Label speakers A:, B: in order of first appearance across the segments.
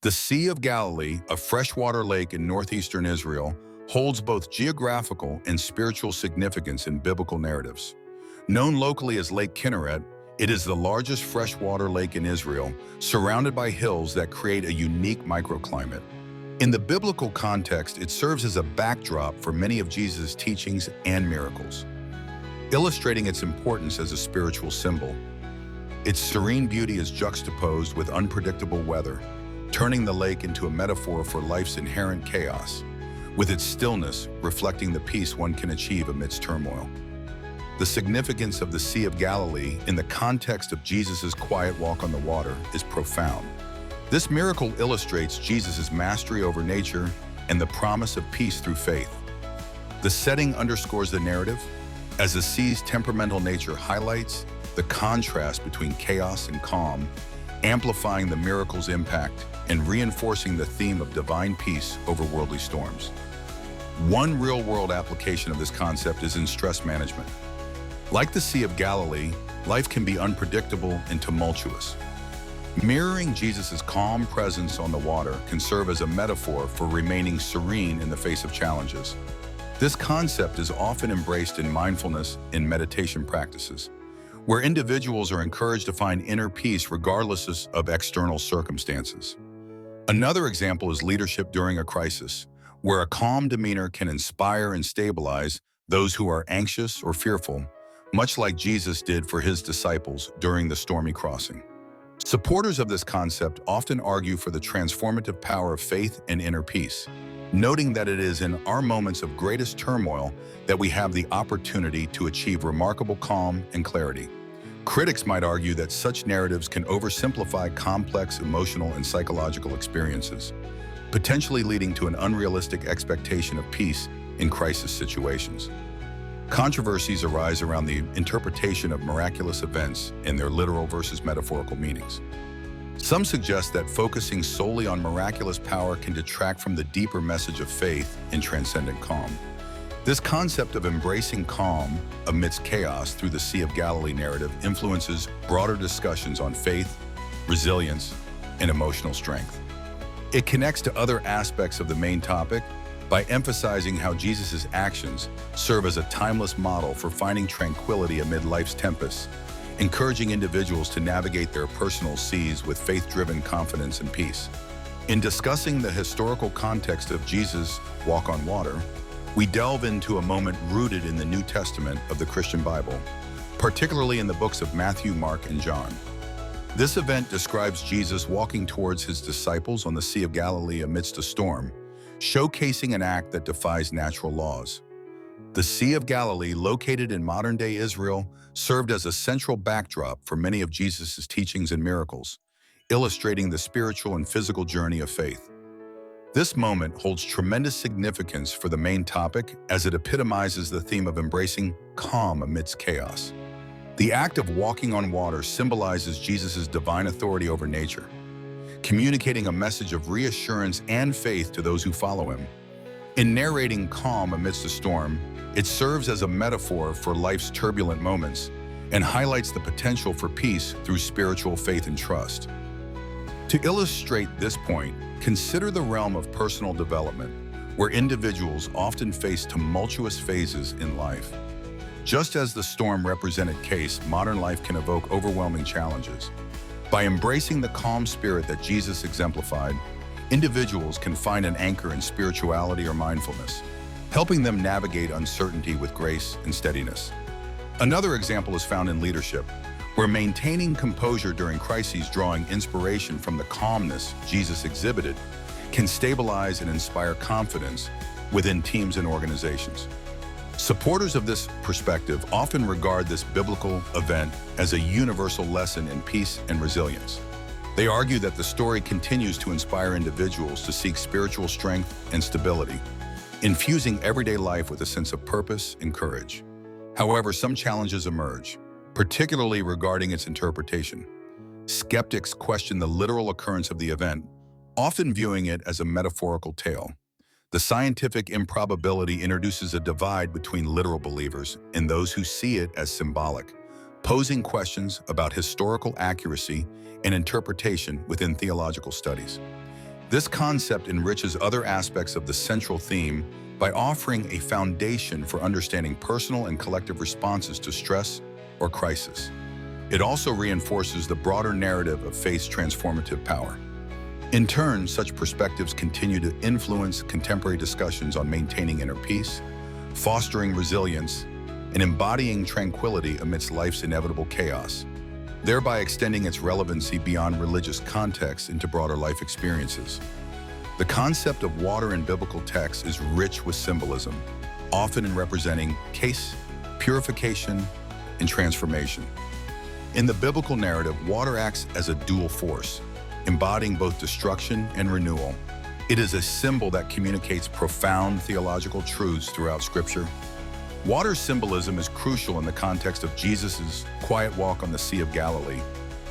A: The Sea of Galilee, a freshwater lake in northeastern Israel, holds both geographical and spiritual significance in biblical narratives. Known locally as Lake Kinneret, it is the largest freshwater lake in Israel, surrounded by hills that create a unique microclimate. In the biblical context, it serves as a backdrop for many of Jesus' teachings and miracles, illustrating its importance as a spiritual symbol. Its serene beauty is juxtaposed with unpredictable weather, turning the lake into a metaphor for life's inherent chaos, with its stillness reflecting the peace one can achieve amidst turmoil. The significance of the Sea of Galilee in the context of Jesus' quiet walk on the water is profound. This miracle illustrates Jesus' mastery over nature and the promise of peace through faith. The setting underscores the narrative, as the sea's temperamental nature highlights the contrast between chaos and calm, amplifying the miracle's impact and reinforcing the theme of divine peace over worldly storms. One real-world application of this concept is in stress management. Like the Sea of Galilee, life can be unpredictable and tumultuous. Mirroring Jesus' calm presence on the water can serve as a metaphor for remaining serene in the face of challenges. This concept is often embraced in mindfulness and meditation practices, where individuals are encouraged to find inner peace regardless of external circumstances. Another example is leadership during a crisis, where a calm demeanor can inspire and stabilize those who are anxious or fearful, much like Jesus did for his disciples during the stormy crossing. Supporters of this concept often argue for the transformative power of faith and inner peace, noting that it is in our moments of greatest turmoil that we have the opportunity to achieve remarkable calm and clarity. Critics might argue that such narratives can oversimplify complex emotional and psychological experiences, potentially leading to an unrealistic expectation of peace in crisis situations. Controversies arise around the interpretation of miraculous events and their literal versus metaphorical meanings. Some suggest that focusing solely on miraculous power can detract from the deeper message of faith in transcendent calm. This concept of embracing calm amidst chaos through the Sea of Galilee narrative influences broader discussions on faith, resilience, and emotional strength. It connects to other aspects of the main topic by emphasizing how Jesus' actions serve as a timeless model for finding tranquility amid life's tempests, encouraging individuals to navigate their personal seas with faith-driven confidence and peace. In discussing the historical context of Jesus' walk on water, we delve into a moment rooted in the New Testament of the Christian Bible, particularly in the books of Matthew, Mark, and John. This event describes Jesus walking towards his disciples on the Sea of Galilee amidst a storm, showcasing an act that defies natural laws. The Sea of Galilee, located in modern-day Israel, served as a central backdrop for many of Jesus' teachings and miracles, illustrating the spiritual and physical journey of faith. This moment holds tremendous significance for the main topic as it epitomizes the theme of embracing calm amidst chaos. The act of walking on water symbolizes Jesus' divine authority over nature, communicating a message of reassurance and faith to those who follow him. In narrating calm amidst a storm, it serves as a metaphor for life's turbulent moments and highlights the potential for peace through spiritual faith and trust. To illustrate this point, consider the realm of personal development, where individuals often face tumultuous phases in life. Just as the storm represented case, modern life can evoke overwhelming challenges. By embracing the calm spirit that Jesus exemplified, individuals can find an anchor in spirituality or mindfulness, helping them navigate uncertainty with grace and steadiness. Another example is found in leadership, where maintaining composure during crises, drawing inspiration from the calmness Jesus exhibited, can stabilize and inspire confidence within teams and organizations. Supporters of this perspective often regard this biblical event as a universal lesson in peace and resilience. They argue that the story continues to inspire individuals to seek spiritual strength and stability, infusing everyday life with a sense of purpose and courage. However, some challenges emerge, particularly regarding its interpretation. Skeptics question the literal occurrence of the event, often viewing it as a metaphorical tale. The scientific improbability introduces a divide between literal believers and those who see it as symbolic, posing questions about historical accuracy and interpretation within theological studies. This concept enriches other aspects of the central theme by offering a foundation for understanding personal and collective responses to stress or crisis. It also reinforces the broader narrative of faith's transformative power. In turn, such perspectives continue to influence contemporary discussions on maintaining inner peace, fostering resilience, and embodying tranquility amidst life's inevitable chaos, thereby extending its relevancy beyond religious contexts into broader life experiences. The concept of water in biblical texts is rich with symbolism, often in representing case, purification, and transformation. In the biblical narrative, water acts as a dual force, embodying both destruction and renewal. It is a symbol that communicates profound theological truths throughout Scripture. Water's symbolism is crucial in the context of Jesus' quiet walk on the Sea of Galilee,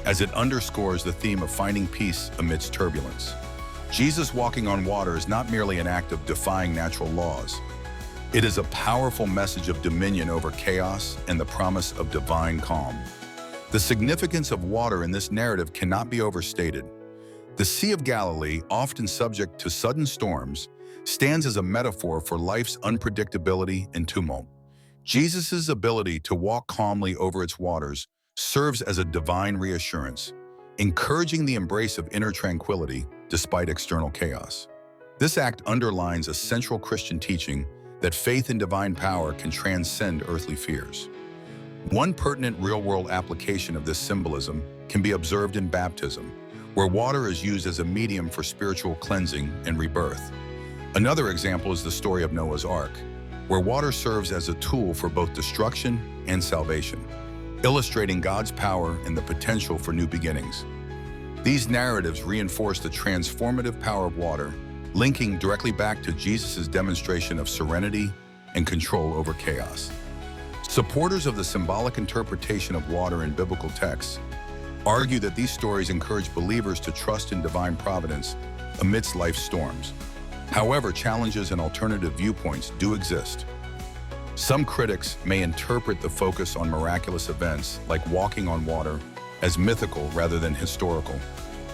A: as it underscores the theme of finding peace amidst turbulence. Jesus walking on water is not merely an act of defying natural laws. It is a powerful message of dominion over chaos and the promise of divine calm. The significance of water in this narrative cannot be overstated. The Sea of Galilee, often subject to sudden storms, stands as a metaphor for life's unpredictability and tumult. Jesus' ability to walk calmly over its waters serves as a divine reassurance, encouraging the embrace of inner tranquility despite external chaos. This act underlines a central Christian teaching that faith in divine power can transcend earthly fears. One pertinent real-world application of this symbolism can be observed in baptism, where water is used as a medium for spiritual cleansing and rebirth. Another example is the story of Noah's Ark, where water serves as a tool for both destruction and salvation, illustrating God's power and the potential for new beginnings. These narratives reinforce the transformative power of water, linking directly back to Jesus' demonstration of serenity and control over chaos. Supporters of the symbolic interpretation of water in biblical texts argue that these stories encourage believers to trust in divine providence amidst life's storms. However, challenges and alternative viewpoints do exist. Some critics may interpret the focus on miraculous events, like walking on water, as mythical rather than historical,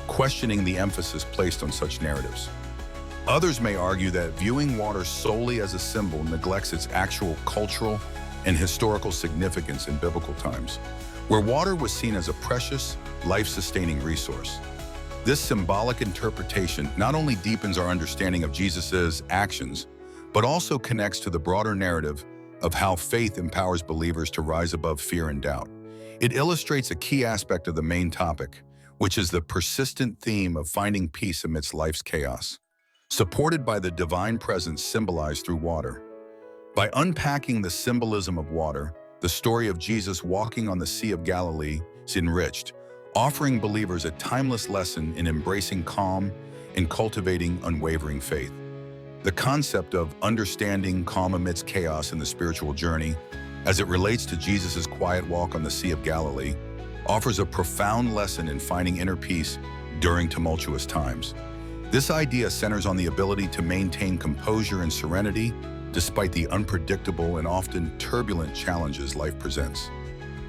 A: questioning the emphasis placed on such narratives. Others may argue that viewing water solely as a symbol neglects its actual cultural and historical significance in biblical times, where water was seen as a precious, life-sustaining resource. This symbolic interpretation not only deepens our understanding of Jesus' actions, but also connects to the broader narrative of how faith empowers believers to rise above fear and doubt. It illustrates a key aspect of the main topic, which is the persistent theme of finding peace amidst life's chaos, supported by the divine presence symbolized through water. By unpacking the symbolism of water, the story of Jesus walking on the Sea of Galilee is enriched, offering believers a timeless lesson in embracing calm and cultivating unwavering faith. The concept of understanding calm amidst chaos in the spiritual journey, as it relates to Jesus' quiet walk on the Sea of Galilee, offers a profound lesson in finding inner peace during tumultuous times. This idea centers on the ability to maintain composure and serenity despite the unpredictable and often turbulent challenges life presents.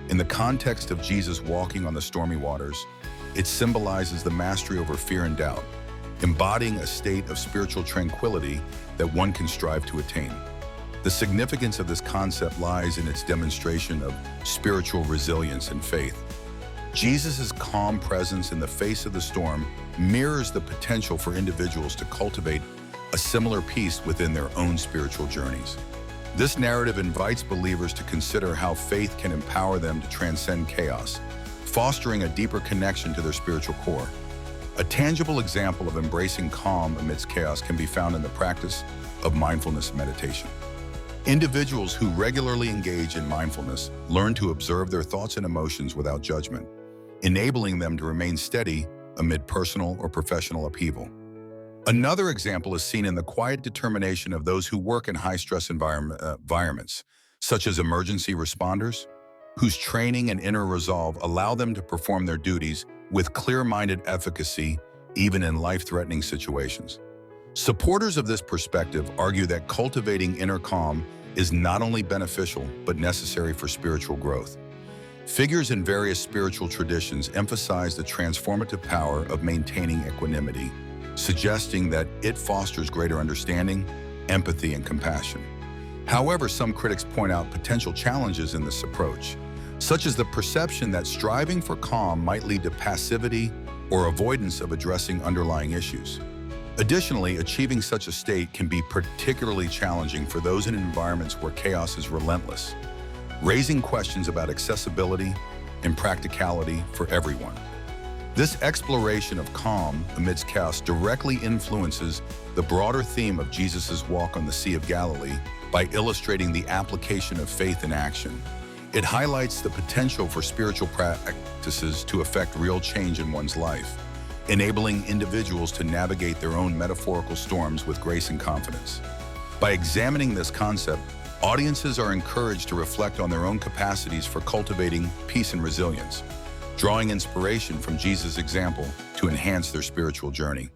A: In the context of Jesus walking on the stormy waters, it symbolizes the mastery over fear and doubt, embodying a state of spiritual tranquility that one can strive to attain. The significance of this concept lies in its demonstration of spiritual resilience and faith. Jesus' calm presence in the face of the storm mirrors the potential for individuals to cultivate a similar peace within their own spiritual journeys. This narrative invites believers to consider how faith can empower them to transcend chaos, fostering a deeper connection to their spiritual core. A tangible example of embracing calm amidst chaos can be found in the practice of mindfulness meditation. Individuals who regularly engage in mindfulness learn to observe their thoughts and emotions without judgment, enabling them to remain steady amid personal or professional upheaval. Another example is seen in the quiet determination of those who work in high-stress environments, such as emergency responders, whose training and inner resolve allow them to perform their duties with clear-minded efficacy, even in life-threatening situations. Supporters of this perspective argue that cultivating inner calm is not only beneficial, but necessary for spiritual growth. Figures in various spiritual traditions emphasize the transformative power of maintaining equanimity, suggesting that it fosters greater understanding, empathy, and compassion. However, some critics point out potential challenges in this approach, such as the perception that striving for calm might lead to passivity or avoidance of addressing underlying issues. Additionally, achieving such a state can be particularly challenging for those in environments where chaos is relentless, raising questions about accessibility and practicality for everyone. This exploration of calm amidst chaos directly influences the broader theme of Jesus' walk on the Sea of Galilee by illustrating the application of faith in action. It highlights the potential for spiritual practices to affect real change in one's life, enabling individuals to navigate their own metaphorical storms with grace and confidence. By examining this concept, audiences are encouraged to reflect on their own capacities for cultivating peace and resilience, drawing inspiration from Jesus' example to enhance their spiritual journey.